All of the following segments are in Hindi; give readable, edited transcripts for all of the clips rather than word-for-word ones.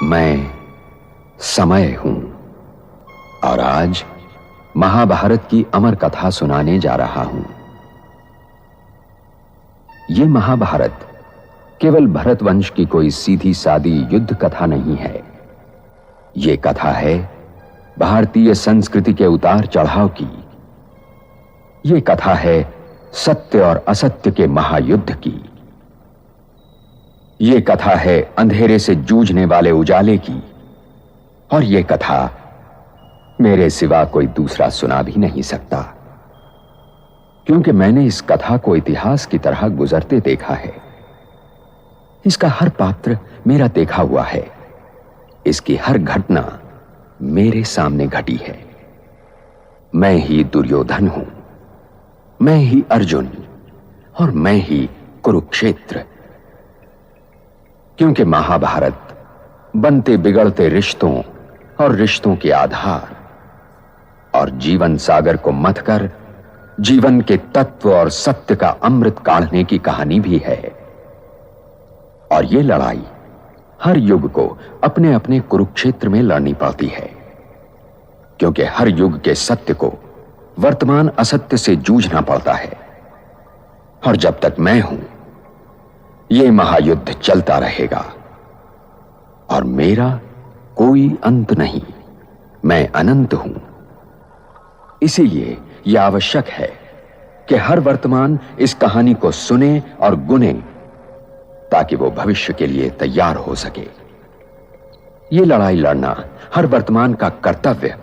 मैं समय हूं और आज महाभारत की अमर कथा सुनाने जा रहा हूं। यह महाभारत केवल भरत वंश की कोई सीधी सादी युद्ध कथा नहीं है। यह कथा है भारतीय संस्कृति के उतार चढ़ाव की। यह कथा है सत्य और असत्य के महायुद्ध की। यह कथा है अंधेरे से जूझने वाले उजाले की। और यह कथा मेरे सिवा कोई दूसरा सुना भी नहीं सकता, क्योंकि मैंने इस कथा को इतिहास की तरह गुजरते देखा है। इसका हर पात्र मेरा देखा हुआ है। इसकी हर घटना मेरे सामने घटी है। मैं ही दुर्योधन हूं, मैं ही अर्जुन और मैं ही कुरुक्षेत्र। क्योंकि महाभारत बनते बिगड़ते रिश्तों और रिश्तों के आधार और जीवन सागर को मथकर जीवन के तत्व और सत्य का अमृत काढ़ने की कहानी भी है। और यह लड़ाई हर युग को अपने अपने कुरुक्षेत्र में लड़नी पड़ती है, क्योंकि हर युग के सत्य को वर्तमान असत्य से जूझना पड़ता है। और जब तक मैं हूं, यह महायुद्ध चलता रहेगा और मेरा कोई अंत नहीं। मैं अनंत हूं। इसीलिए यह आवश्यक है कि हर वर्तमान इस कहानी को सुने और गुने, ताकि वो भविष्य के लिए तैयार हो सके। यह लड़ाई लड़ना हर वर्तमान का कर्तव्य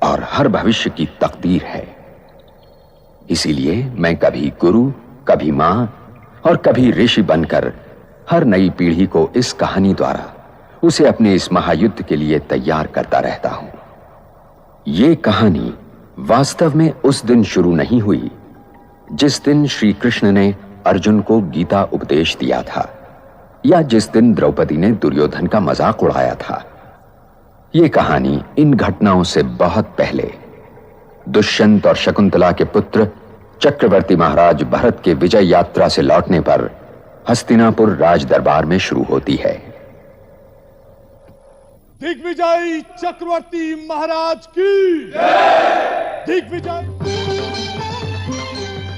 और हर भविष्य की तकदीर है। इसीलिए मैं कभी गुरु, कभी मां और कभी ऋषि बनकर हर नई पीढ़ी को इस कहानी द्वारा उसे अपने इस महायुद्ध के लिए तैयार करता रहता हूं। यह कहानी वास्तव में उस दिन शुरू नहीं हुई जिस दिन श्री कृष्ण ने अर्जुन को गीता उपदेश दिया था, या जिस दिन द्रौपदी ने दुर्योधन का मजाक उड़ाया था। यह कहानी इन घटनाओं से बहुत पहले दुष्यंत और शकुंतला के पुत्र चक्रवर्ती महाराज भरत के विजय यात्रा से लौटने पर हस्तिनापुर राज दरबार में शुरू होती है। दिग्विजय चक्रवर्ती महाराज की जय। दिग्विजय।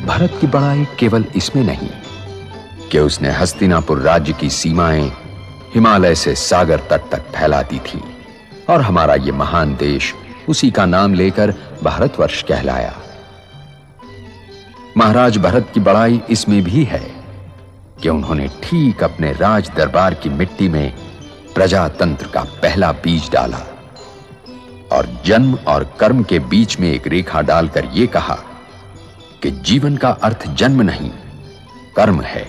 भरत की बड़ाई केवल इसमें नहीं कि उसने हस्तिनापुर राज्य की सीमाएं हिमालय से सागर तट तक फैला दी थी और हमारा यह महान देश उसी का नाम लेकर भारतवर्ष कहलाया। महाराज भरत की बड़ाई इसमें भी है कि उन्होंने ठीक अपने राज दरबार की मिट्टी में प्रजातंत्र का पहला बीज डाला और जन्म और कर्म के बीच में एक रेखा डालकर यह कहा कि जीवन का अर्थ जन्म नहीं, कर्म है।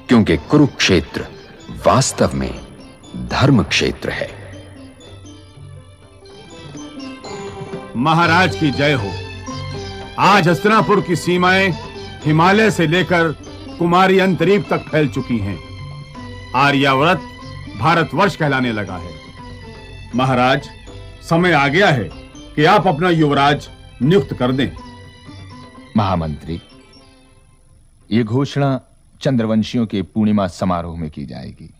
क्योंकि कुरुक्षेत्र वास्तव में धर्म क्षेत्र है। महाराज की जय हो। आज हस्तिनापुर की सीमाएं हिमालय से लेकर कुमारी अंतरीप तक फैल चुकी हैं। आर्यावर्त भारतवर्ष कहलाने लगा है। महाराज, समय आ गया है कि आप अपना युवराज नियुक्त कर दें। महामंत्री, ये घोषणा चंद्रवंशियों के पूर्णिमा समारोह में की जाएगी।